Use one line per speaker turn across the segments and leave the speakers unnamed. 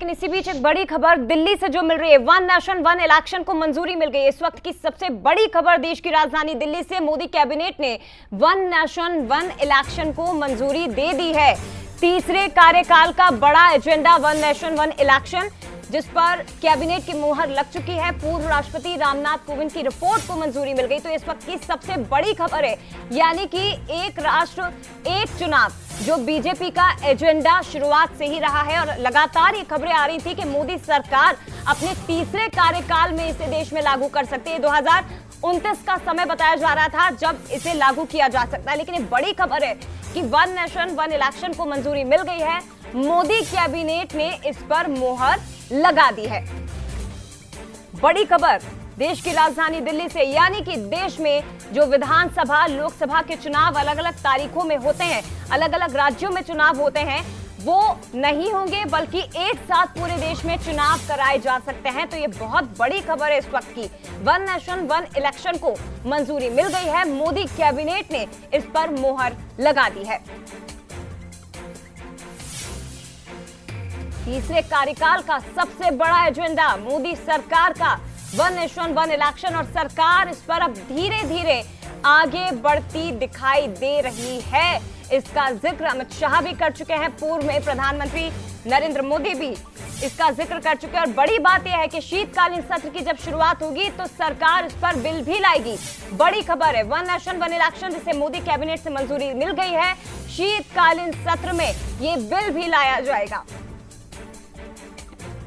लेकिन इसी बीच एक बड़ी खबर दिल्ली से जो मिल रही है, वन नेशन वन इलेक्शन को मंजूरी मिल गई। इस वक्त की सबसे बड़ी खबर देश की राजधानी दिल्ली से, मोदी कैबिनेट ने वन नेशन वन इलेक्शन को मंजूरी दे दी है। तीसरे कार्यकाल का बड़ा agenda one nation one election, जिस पर कैबिनेट की मुहर लग चुकी है। पूर्व राष्ट्रपति रामनाथ कोविंद की रिपोर्ट को मंजूरी मिल गई। तो इस वक्त की सबसे बड़ी खबर है, यानी कि एक राष्ट्र एक चुनाव, जो बीजेपी का एजेंडा शुरुआत से ही रहा है और लगातार ये खबरें आ रही थी कि मोदी सरकार अपने तीसरे कार्यकाल में इसे देश में लागू कर सकती है। 2029 का समय बताया जा रहा था जब इसे लागू किया जा सकता है, लेकिन एक बड़ी खबर है कि वन नेशन वन इलेक्शन को मंजूरी मिल गई है। मोदी कैबिनेट ने इस पर मुहर लगा दी है। बड़ी खबर देश की राजधानी दिल्ली से, यानी कि देश में जो विधानसभा लोकसभा के चुनाव अलग अलग तारीखों में होते हैं, अलग अलग राज्यों में चुनाव होते हैं, वो नहीं होंगे, बल्कि एक साथ पूरे देश में चुनाव कराए जा सकते हैं। तो ये बहुत बड़ी खबर है इस वक्त की। वन नेशन वन इलेक्शन को मंजूरी मिल गई है। मोदी कैबिनेट ने इस पर मुहर लगा दी है। तीसरे कार्यकाल का सबसे बड़ा एजेंडा मोदी सरकार का वन नेशन वन इलेक्शन, और सरकार इस पर अब धीरे धीरे आगे बढ़ती दिखाई दे रही है। इसका जिक्र अमित शाह भी कर चुके हैं, पूर्व में प्रधानमंत्री नरेंद्र मोदी भी इसका जिक्र कर चुके हैं। और बड़ी बात यह है कि शीतकालीन सत्र की जब शुरुआत होगी तो सरकार इस पर बिल भी लाएगी। बड़ी खबर है, वन नेशन वन इलेक्शन, जिसे मोदी कैबिनेट से मंजूरी मिल गई है, शीतकालीन सत्र में ये बिल भी लाया जाएगा।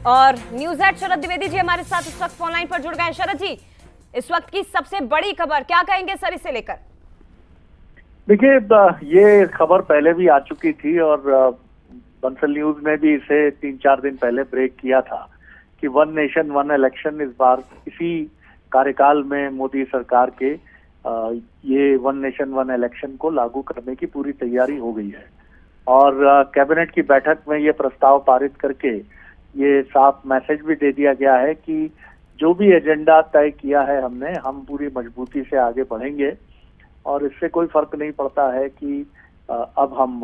और न्यूज हेड शरद द्विवेदी जी हमारे साथ इस वक्त फोन लाइन पर जुड़ गए हैं। शरद जी, इस वक्त की सबसे बड़ी खबर क्या कहेंगे सर इसे लेकर?
देखिए, ये खबर पहले भी आ चुकी थी और बंसल न्यूज ने भी इसे 3-4 दिन पहले ब्रेक किया था कि वन नेशन वन इलेक्शन इस बार इसी कार्यकाल में मोदी सरकार के ये वन नेशन वन इलेक्शन को लागू करने की पूरी तैयारी हो गई है। और कैबिनेट की बैठक में ये प्रस्ताव पारित करके ये साफ मैसेज भी दे दिया गया है कि जो भी एजेंडा तय किया है हमने, हम पूरी मजबूती से आगे बढ़ेंगे। और इससे कोई फर्क नहीं पड़ता है कि अब हम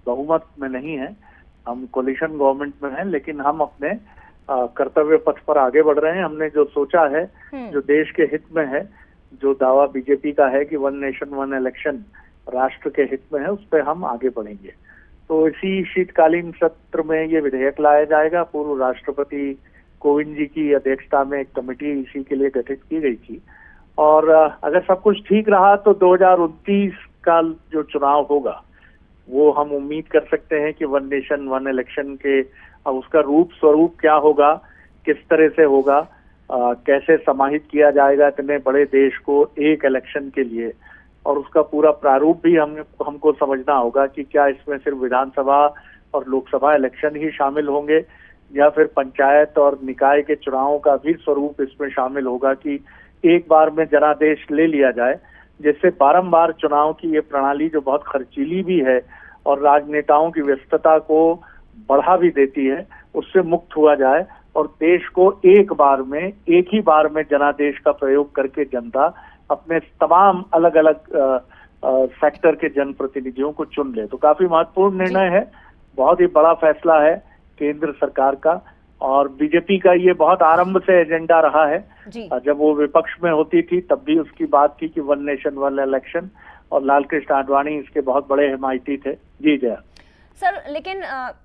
बहुमत में नहीं हैं, हम कोलिशन गवर्नमेंट में हैं, लेकिन हम अपने कर्तव्य पथ पर आगे बढ़ रहे हैं। हमने जो सोचा है, जो देश के हित में है, जो दावा बीजेपी का है कि वन नेशन वन इलेक्शन राष्ट्र के हित में है, उस पर हम आगे बढ़ेंगे। तो इसी शीतकालीन सत्र में ये विधेयक लाया जाएगा। पूर्व राष्ट्रपति कोविंद जी की अध्यक्षता में एक कमेटी इसी के लिए गठित की गई थी। और अगर सब कुछ ठीक रहा तो 2029 का जो चुनाव होगा वो हम उम्मीद कर सकते हैं कि वन नेशन वन इलेक्शन के उसका रूप स्वरूप क्या होगा, किस तरह से होगा, कैसे समाहित किया जाएगा इतने बड़े देश को एक इलेक्शन के लिए, और उसका पूरा प्रारूप भी हमको समझना होगा कि क्या इसमें सिर्फ विधानसभा और लोकसभा इलेक्शन ही शामिल होंगे या फिर पंचायत और निकाय के चुनावों का भी स्वरूप इसमें शामिल होगा कि एक बार में जनादेश ले लिया जाए, जिससे बारंबार चुनाव की ये प्रणाली जो बहुत खर्चीली भी है और राजनेताओं की व्यस्तता को बढ़ा भी देती है, उससे मुक्त हुआ जाए और देश को एक ही बार में जनादेश का प्रयोग करके जनता अपने तमाम अलग अलग सेक्टर के जनप्रतिनिधियों को चुन ले। तो काफी महत्वपूर्ण निर्णय है, बहुत ही बड़ा फैसला है केंद्र सरकार का। और बीजेपी का ये बहुत आरंभ से एजेंडा रहा है। जब वो विपक्ष में होती थी तब भी उसकी बात थी कि वन नेशन वन इलेक्शन, और लाल कृष्ण आडवाणी इसके बहुत बड़े हिमायती थे। जी जय
सर, लेकिन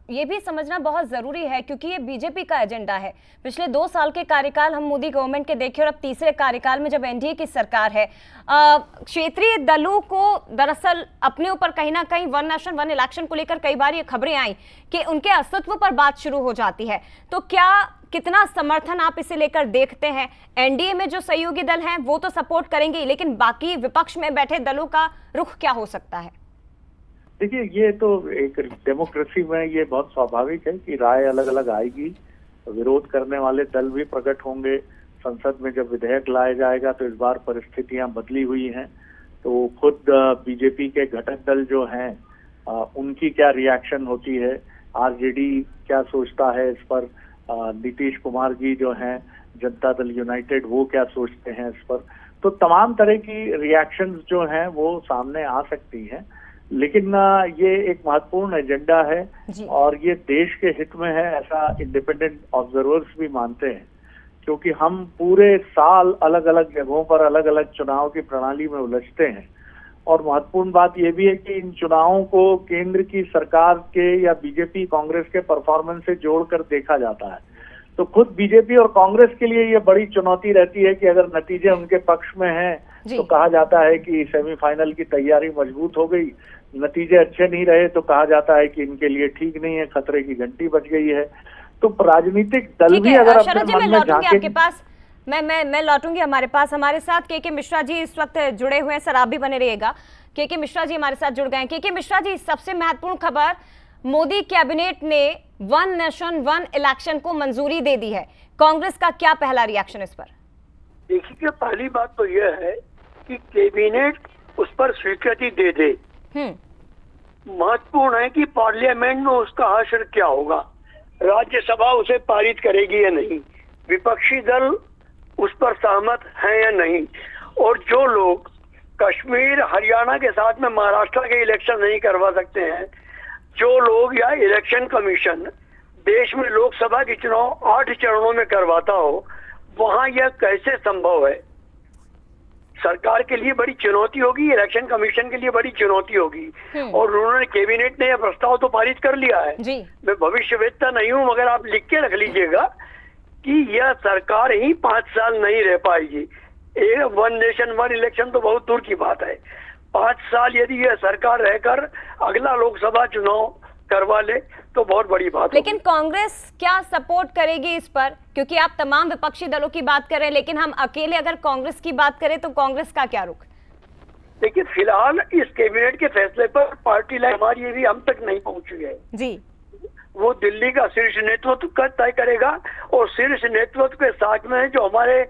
ये भी समझना बहुत जरूरी है क्योंकि ये बीजेपी का एजेंडा है। पिछले 2 साल के कार्यकाल हम मोदी गवर्नमेंट के देखे और अब तीसरे कार्यकाल में जब एनडीए की सरकार है, क्षेत्रीय दलों को दरअसल अपने ऊपर कहीं ना कहीं वन नेशन वन इलेक्शन को लेकर कई बार ये खबरें आई कि उनके अस्तित्व पर बात शुरू हो जाती है। तो कितना समर्थन आप इसे लेकर देखते हैं? एनडीए में जो सहयोगी दल हैं वो तो सपोर्ट करेंगे, लेकिन बाकी विपक्ष में बैठे दलों का रुख क्या हो सकता है?
देखिए, ये तो एक डेमोक्रेसी में ये बहुत स्वाभाविक है कि राय अलग अलग आएगी, विरोध करने वाले दल भी प्रकट होंगे। संसद में जब विधेयक लाया जाएगा तो इस बार परिस्थितियां बदली हुई हैं, तो खुद बीजेपी के घटक दल जो हैं उनकी क्या रिएक्शन होती है, आरजेडी क्या सोचता है इस पर, नीतीश कुमार जी जो हैं जनता दल यूनाइटेड वो क्या सोचते हैं इस पर, तो तमाम तरह की रिएक्शंस जो हैं वो सामने आ सकती हैं। लेकिन ये एक महत्वपूर्ण एजेंडा है
जी।
और ये देश के हित में है, ऐसा इंडिपेंडेंट ऑब्जर्वर्स भी मानते हैं, क्योंकि हम पूरे साल अलग अलग जगहों पर अलग अलग चुनाव की प्रणाली में उलझते हैं। और महत्वपूर्ण बात यह भी है कि इन चुनावों को केंद्र की सरकार के या बीजेपी कांग्रेस के परफॉर्मेंस से जोड़कर देखा जाता है। तो खुद बीजेपी और कांग्रेस के लिए ये बड़ी चुनौती रहती है कि अगर नतीजे उनके पक्ष में हैं तो कहा जाता है कि सेमीफाइनल की तैयारी मजबूत हो गई, नतीजे अच्छे नहीं रहे तो कहा जाता है कि इनके लिए ठीक नहीं है, खतरे की घंटी बज गई है। तो राजनीतिक दल भी अगर अपने मन में झांके।
आपके पास मैं लौटूंगी हमारे पास। हमारे साथ के मिश्रा जी इस वक्त जुड़े हुए हैं, सर आप भी बने रहिएगा। के मिश्रा जी हमारे साथ जुड़ गए हैं। के मिश्रा जी, सबसे महत्वपूर्ण खबर, मोदी कैबिनेट ने वन नेशन वन इलेक्शन को मंजूरी दे दी है। कांग्रेस का क्या पहला रिएक्शन इस पर?
देखिए, पहली बात तो यह है कि कैबिनेट उस पर स्वीकृति दे दे। महत्वपूर्ण है कि पार्लियामेंट में उसका हश्र क्या होगा, राज्यसभा उसे पारित करेगी या नहीं, विपक्षी दल उस पर सहमत है या नहीं, और जो लोग कश्मीर हरियाणा के साथ में महाराष्ट्र के इलेक्शन नहीं करवा सकते हैं, जो लोग या इलेक्शन कमीशन देश में लोकसभा के चुनाव 8 चरणों में करवाता हो, वहां यह कैसे संभव है? सरकार के लिए बड़ी चुनौती होगी, इलेक्शन कमीशन के लिए बड़ी चुनौती होगी। और उन्होंने कैबिनेट ने यह प्रस्ताव तो पारित कर लिया है। मैं भविष्यवेत्ता नहीं हूं, मगर आप लिख के रख लीजिएगा कि यह सरकार ही 5 साल नहीं रह पाएगी। वन नेशन वन इलेक्शन तो बहुत दूर की बात है। 5 साल यदि यह सरकार रहकर अगला लोकसभा चुनाव करवा ले तो बहुत बड़ी बात।
लेकिन कांग्रेस क्या सपोर्ट करेगी इस पर? क्योंकि आप तमाम विपक्षी दलों की बात कर रहे हैं, लेकिन हम अकेले अगर कांग्रेस की बात करें तो कांग्रेस का क्या रुख?
देखिए, फिलहाल इस कैबिनेट के फैसले पर पार्टी लाइन हमारी भी हम तक नहीं पहुंची है जी। वो दिल्ली का शीर्ष नेतृत्व तय करेगा, और शीर्ष नेतृत्व के साथ में जो हमारे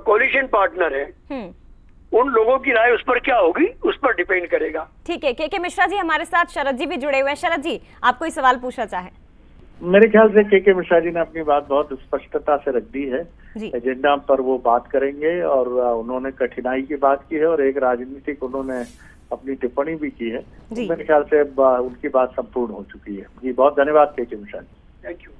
कोलिशन पार्टनर है, उन लोगों की राय उस पर क्या होगी, उस पर डिपेंड करेगा। ठीक है। के मिश्रा जी हमारे साथ शरद जी भी जुड़े हुए हैं। शरद जी, आप कोई सवाल पूछना चाहें?
मेरे ख्याल से के मिश्रा जी ने अपनी बात बहुत स्पष्टता से रख दी है। एजेंडा पर वो बात करेंगे और उन्होंने कठिनाई की बात की है और एक राजनीतिक उन्होंने अपनी टिप्पणी भी की है। मेरे ख्याल से उनकी बात संपूर्ण हो चुकी है। जी, बहुत धन्यवाद K Mishra ji.
Thank you.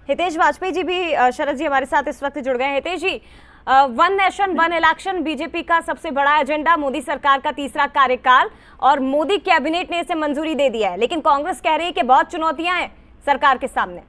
Hitesh Vajpayee ji भी शरद जी हमारे साथ इस वक्त जुड़ गए हैं। Hitesh ji, one nation one election BJP का सबसे बड़ा एजेंडा, मोदी सरकार का तीसरा कार्यकाल, और मोदी कैबिनेट ने इसे मंजूरी दे दिया है, लेकिन कांग्रेस कह रही है कि बहुत चुनौतियां हैं सरकार के सामने।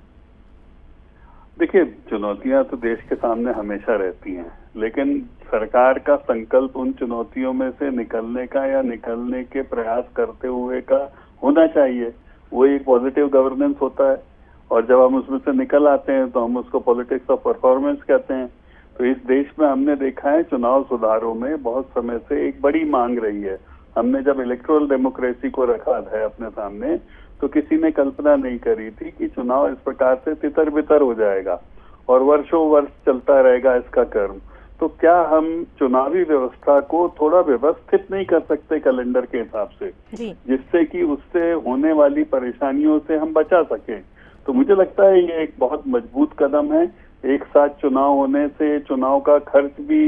देखिए, चुनौतियां तो देश के सामने हमेशा रहती हैं, लेकिन सरकार का संकल्प उन चुनौतियों में से निकलने का या निकलने के प्रयास करते हुए का होना चाहिए। वो एक पॉजिटिव गवर्नेंस होता है, और जब हम उसमें से निकल आते हैं तो हम उसको पॉलिटिक्स ऑफ परफॉर्मेंस कहते हैं। तो इस देश में हमने देखा है चुनाव सुधारों में बहुत समय से एक बड़ी मांग रही है। हमने जब इलेक्टोरल डेमोक्रेसी को रखा है अपने सामने, तो किसी ने कल्पना नहीं करी थी कि चुनाव इस प्रकार से तितर बितर हो जाएगा और वर्षों वर्ष चलता रहेगा इसका क्रम। तो क्या हम चुनावी व्यवस्था को थोड़ा व्यवस्थित नहीं कर सकते कैलेंडर के हिसाब से, जिससे कि उससे होने वाली परेशानियों से हम बचा सकें? तो मुझे लगता है ये एक बहुत मजबूत कदम है। एक साथ चुनाव होने से चुनाव का खर्च भी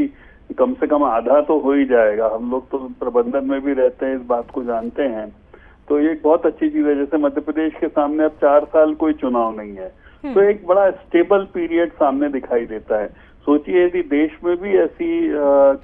कम से कम आधा तो हो ही जाएगा। हम लोग तो प्रबंधन में भी रहते हैं, इस बात को जानते हैं। तो ये एक बहुत अच्छी चीज है। जैसे मध्य प्रदेश के सामने अब 4 साल कोई चुनाव नहीं है, तो एक बड़ा स्टेबल पीरियड सामने दिखाई देता है। सोचिए यदि देश में भी ऐसी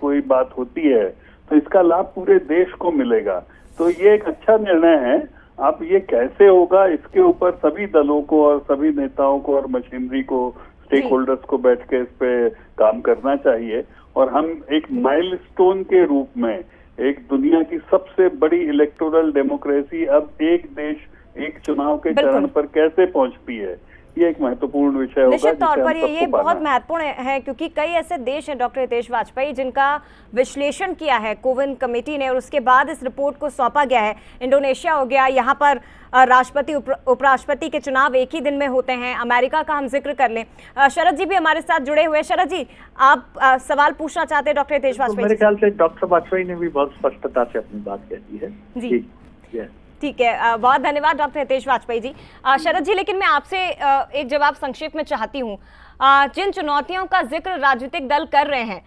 कोई बात होती है तो इसका लाभ पूरे देश को मिलेगा। तो ये एक अच्छा निर्णय है। अब ये कैसे होगा, इसके ऊपर सभी दलों को और सभी नेताओं को और मशीनरी को, स्टेक होल्डर्स को बैठ के इस पे काम करना चाहिए। और हम एक माइलस्टोन के रूप में एक दुनिया की सबसे बड़ी इलेक्टोरल डेमोक्रेसी अब एक देश एक चुनाव के चरण पर कैसे पहुंचती है, ये एक महत्वपूर्ण विषय होगा।
निश्चित तौर पर ये बहुत महत्वपूर्ण है, क्योंकि कई ऐसे देश हैं डॉक्टर हितेश वाजपेयी जिनका विश्लेषण किया है कोविन कमेटी ने, और उसके बाद इस रिपोर्ट को सौंपा गया है। इंडोनेशिया हो गया, यहाँ पर राष्ट्रपति उपराष्ट्रपति के चुनाव एक ही दिन में होते हैं। अमेरिका का हम जिक्र कर लें। शरद जी भी हमारे साथ जुड़े हुए हैं। शरद जी, आप सवाल पूछना चाहते हैं डॉक्टर हितेश वाजपेयी?
मेरे ख्याल से डॉक्टर वाजपेयी ने भी बहुत स्पष्टता से अपनी बात कह दी है। जी,
ठीक है, बहुत धन्यवाद डॉक्टर हितेश वाजपेयी जी। शरद जी, लेकिन मैं आपसे एक जवाब संक्षेप में चाहती हूँ। जिन चुनौतियों का जिक्र राजनीतिक दल कर रहे हैं,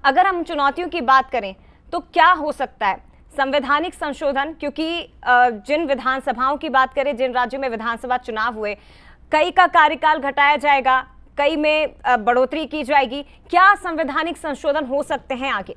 अगर हम चुनौतियों की बात करें तो क्या हो सकता है? संवैधानिक संशोधन, क्योंकि जिन विधानसभाओं की बात करें, जिन राज्यों में विधानसभा चुनाव हुए, कई का कार्यकाल घटाया जाएगा, कई में बढ़ोतरी की जाएगी। क्या संवैधानिक संशोधन हो सकते हैं आगे?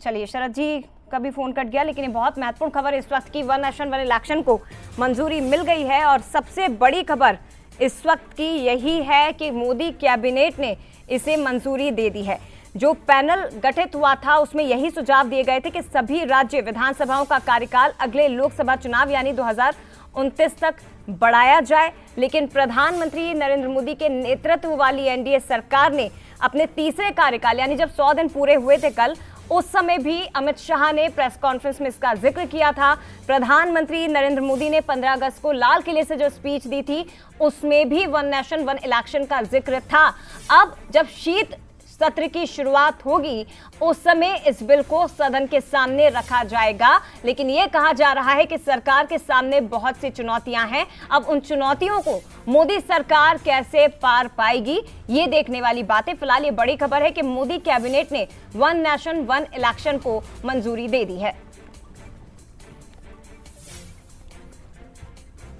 चलिए, शरद जी का भी फोन कट गया, लेकिन ये बहुत महत्वपूर्ण खबर इस वक्त की, वन नेशन वन इलेक्शन को मंजूरी मिल गई है। और सबसे बड़ी खबर इस वक्त की यही है कि मोदी कैबिनेट ने इसे मंजूरी दे दी है। जो पैनल गठित हुआ था उसमें यही सुझाव दिए गए थे कि सभी राज्य विधानसभाओं का कार्यकाल अगले लोकसभा चुनाव यानी 2029 तक बढ़ाया जाए। लेकिन प्रधानमंत्री नरेंद्र मोदी के नेतृत्व वाली एनडीए सरकार ने अपने तीसरे कार्यकाल यानी जब 100 दिन पूरे हुए थे कल, उस समय भी अमित शाह ने प्रेस कॉन्फ्रेंस में इसका जिक्र किया था। प्रधानमंत्री नरेंद्र मोदी ने 15 अगस्त को लाल किले से जो स्पीच दी थी उसमें भी वन नेशन वन इलेक्शन का जिक्र था। अब जब शीत सत्र की शुरुआत होगी उस समय इस बिल को सदन के सामने रखा जाएगा। लेकिन यह कहा जा रहा है कि सरकार के सामने बहुत सी चुनौतियां हैं। अब उन चुनौतियों को मोदी सरकार कैसे पार पाएगी, ये देखने वाली बातें। फिलहाल ये बड़ी खबर है कि मोदी कैबिनेट ने वन नेशन वन इलेक्शन को मंजूरी दे दी है,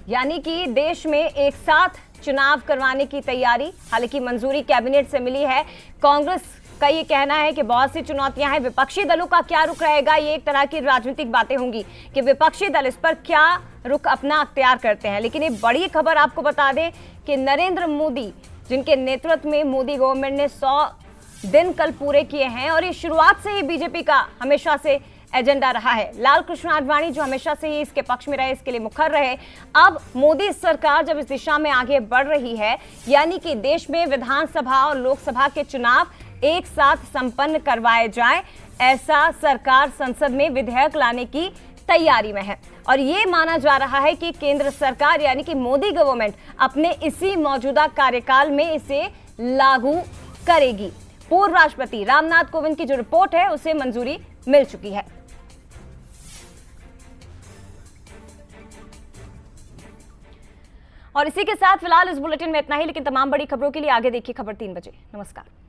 यानी कि देश में एक साथ चुनाव करवाने की तैयारी। हालांकि मंजूरी कैबिनेट से मिली है। कांग्रेस का ये कहना है कि बहुत सी चुनौतियां हैं, विपक्षी दलों का क्या रुख रहेगा, ये एक तरह की राजनीतिक बातें होंगी कि विपक्षी दल इस पर क्या रुख अपना अख्तियार करते हैं। लेकिन ये बड़ी खबर आपको बता दें कि नरेंद्र मोदी, जिनके नेतृत्व में मोदी गवर्नमेंट ने 100 दिन कल पूरे किए हैं, और ये शुरुआत से ही बीजेपी का हमेशा से एजेंडा रहा है। लाल कृष्ण आडवाणी जो हमेशा से ही इसके पक्ष में रहे, इसके लिए मुखर रहे। अब मोदी सरकार जब इस दिशा में आगे बढ़ रही है, यानी कि देश में विधानसभा और लोकसभा के चुनाव एक साथ संपन्न करवाए जाए, ऐसा सरकार संसद में विधेयक लाने की तैयारी में है। और ये माना जा रहा है कि केंद्र सरकार यानी कि मोदी गवर्नमेंट अपने इसी मौजूदा कार्यकाल में इसे लागू करेगी। पूर्व राष्ट्रपति रामनाथ कोविंद की जो रिपोर्ट है उसे मंजूरी मिल चुकी है। और इसी के साथ फिलहाल इस बुलेटिन में इतना ही, लेकिन तमाम बड़ी खबरों के लिए आगे देखिए खबर 3 बजे। नमस्कार।